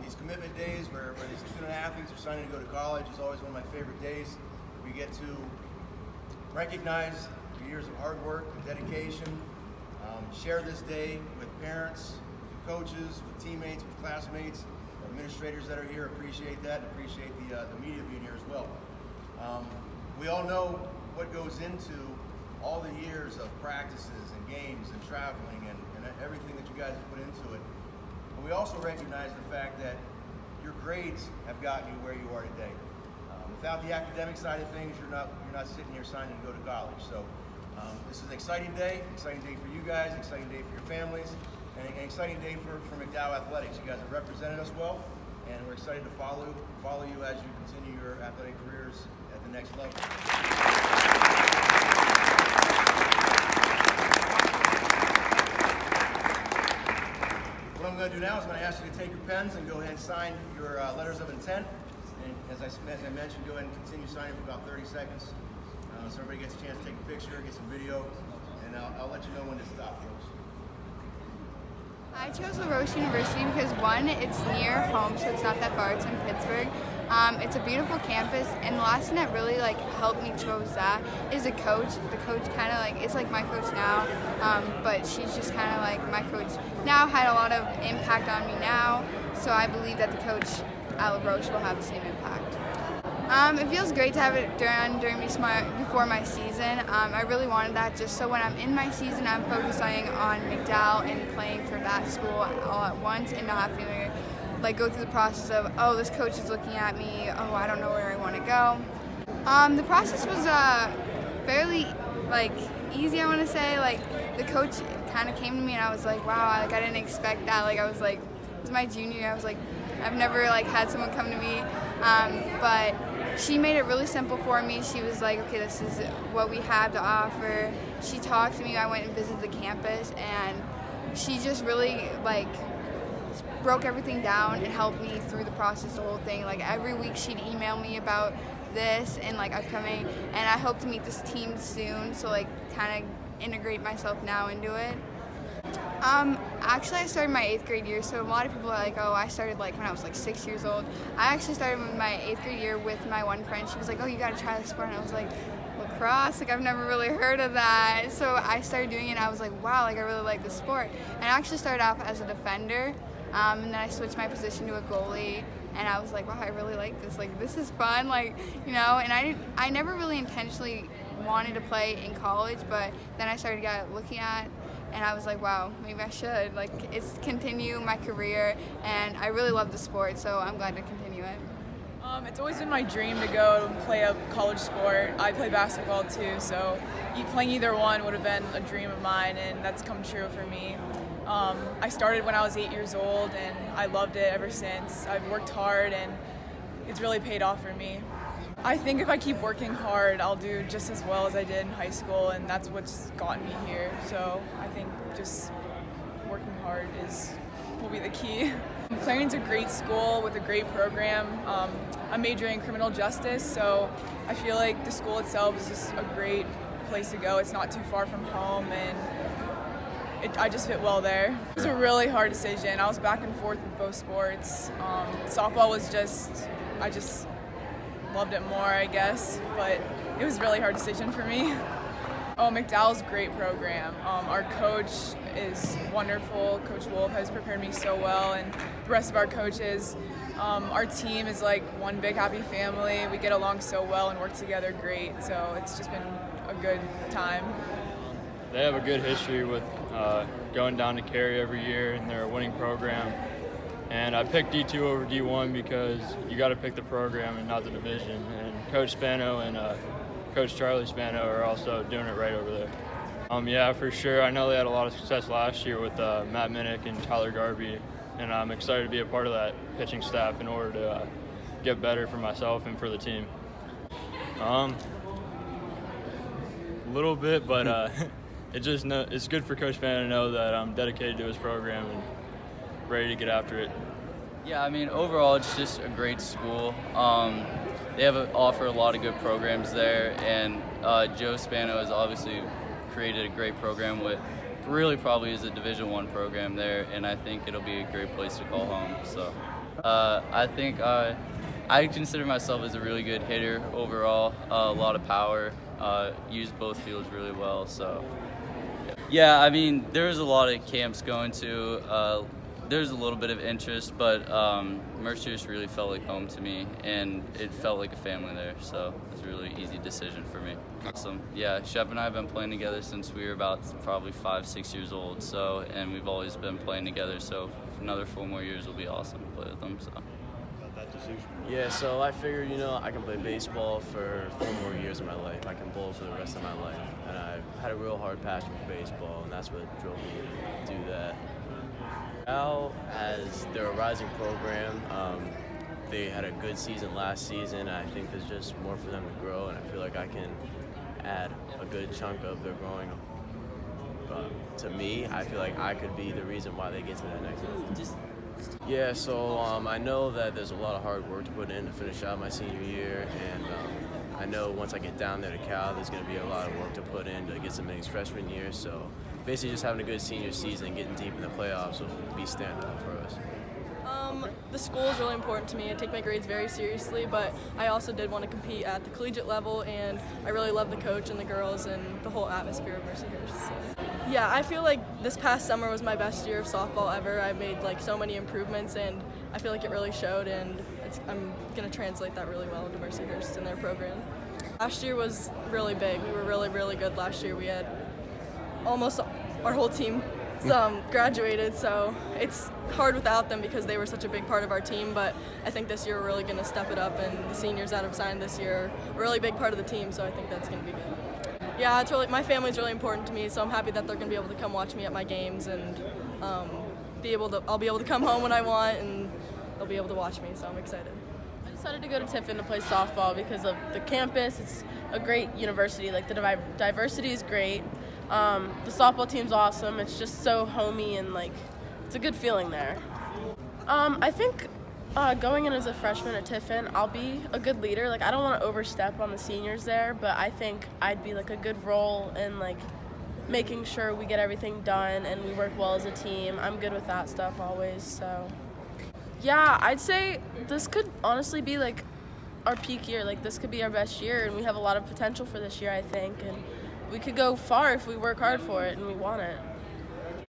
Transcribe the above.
These commitment days where these student athletes are signing to go to college is always one of my favorite days. We get to recognize your years of hard work and dedication, share this day with parents, with coaches, with teammates, with classmates, administrators that are here. Appreciate that, and appreciate the media being here as well. We all know what goes into all the years of practices and games and traveling and everything that you guys have put into it. But we also recognize the fact that your grades have gotten you where you are today. Without the academic side of things, you're not sitting here signing to go to college. So this is an exciting day for you guys, an exciting day for your families, and an exciting day for McDowell Athletics. You guys have represented us well, and we're excited to follow you as you continue your athletic careers at the next level. What I'm going to do now is I'm going to ask you to take your pens and go ahead and sign your letters of intent. And as I mentioned, go ahead and continue signing for about 30 seconds. So everybody gets a chance to take a picture, get some video, and I'll let you know when to stop, folks. I chose Roche University because one, it's near home, so it's not that far. It's in Pittsburgh. It's a beautiful campus, and the last thing that really helped me chose that is the coach. The coach kind of it's like my coach now, but she's just kind of like my coach now, had a lot of impact on me now. So I believe that the coach at Roche will have the same impact. It feels great to have it before my season. I really wanted that just so when I'm in my season, I'm focusing on McDowell and playing for that school all at once, and not having to go through the process of, oh, this coach is looking at me, oh, I don't know where I want to go. The process was fairly easy, I want to say. The coach kind of came to me and I was like, wow, I didn't expect that. I was it was my junior year. I was like, I've never had someone come to me, but she made it really simple for me. She was like, okay, this is what we have to offer. She talked to me. I went and visited the campus, and she just really broke everything down and helped me through the process, the whole thing. Every week she'd email me about this and upcoming, and I hope to meet this team soon, so kind of integrate myself now into it. Actually, I started my 8th grade year, so a lot of people are like, oh, I started when I was 6 years old. I actually started my 8th grade year with my one friend. She was like, oh, you gotta try this sport, and I was like, lacrosse? I've never really heard of that. So I started doing it, and I was like, wow, I really like this sport. And I actually started off as a defender, and then I switched my position to a goalie, and I was like, wow, I really like this. This is fun, and I never really intentionally wanted to play in college, but then I started looking at, and I was like, wow, maybe I should. It's continue my career, and I really love the sport, so I'm glad to continue it. It's always been my dream to go and play a college sport. I play basketball too, so playing either one would have been a dream of mine, and that's come true for me. I started when I was 8 years old, and I loved it ever since. I've worked hard, and it's really paid off for me. I think if I keep working hard, I'll do just as well as I did in high school, and that's what's gotten me here. So I think just working hard will be the key. Clarion's a great school with a great program. I'm majoring in criminal justice, so I feel like the school itself is just a great place to go. It's not too far from home, and I just fit well there. It was a really hard decision. I was back and forth with both sports. Softball was I just loved it more, I guess, but it was a really hard decision for me. Oh, McDowell's a great program. Our coach is wonderful. Coach Wolf has prepared me so well, and the rest of our coaches. Our team is one big happy family. We get along so well and work together great, so it's just been a good time. They have a good history with going down to Cary every year, and they're a winning program. And I picked D2 over D1 because you got to pick the program and not the division. And Coach Spano and Coach Charlie Spano are also doing it right over there. Yeah, for sure. I know they had a lot of success last year with Matt Minnick and Tyler Garby, and I'm excited to be a part of that pitching staff in order to get better for myself and for the team. A little bit, but it's good for Coach Spano to know that I'm dedicated to his program and ready to get after it. Yeah, overall it's just a great school. They offer a lot of good programs there, and Joe Spano has obviously created a great program with really probably is a Division I program there, and I think it'll be a great place to call home. So I think I consider myself as a really good hitter overall. A lot of power. Use both fields really well. So, yeah. I mean, there's a lot of camps going to. There's a little bit of interest, but Mercyhurst really felt like home to me, and it felt like a family there. So it was a really easy decision for me. Awesome. Yeah, Shep and I have been playing together since we were about probably 5-6 years old. So, and we've always been playing together. So another 4 more years will be awesome to play with them. So. Yeah, so I figured, I can play baseball for 4 more years of my life. I can bowl for the rest of my life. And I had a real hard passion for baseball, and that's what drove me to do that. Now, as they're a rising program, they had a good season last season. I think there's just more for them to grow, and I feel like I can add a good chunk of their growing. To me, I feel like I could be the reason why they get to that next level. Yeah, so I know that there's a lot of hard work to put in to finish out my senior year, and I know once I get down there to Cal, there's going to be a lot of work to put in to get some innings freshman year. So basically just having a good senior season, getting deep in the playoffs will be standing out for us. The school is really important to me. I take my grades very seriously, but I also did want to compete at the collegiate level, and I really love the coach and the girls and the whole atmosphere of Mercyhurst. So. Yeah, I feel like this past summer was my best year of softball ever. I made so many improvements, and I feel like it really showed, and I'm going to translate that really well into Mercyhurst and their program. Last year was really big. We were really, really good last year. We had almost our whole team graduated, so it's hard without them because they were such a big part of our team, but I think this year we're really going to step it up, and the seniors that have signed this year are a really big part of the team, so I think that's going to be good. Yeah, my family's really important to me, so I'm happy that they're going to be able to come watch me at my games, and I'll be able to come home when I want, and they'll be able to watch me, so I'm excited. I decided to go to Tiffin to play softball because of the campus. It's a great university. The diversity is great. The softball team's awesome. It's just so homey, and it's a good feeling there. I think going in as a freshman at Tiffin, I'll be a good leader. I don't want to overstep on the seniors there, but I think I'd be a good role in making sure we get everything done and we work well as a team. I'm good with that stuff always. So yeah, I'd say this could honestly be our peak year. This could be our best year, and we have a lot of potential for this year, I think, and we could go far if we work hard for it and we want it.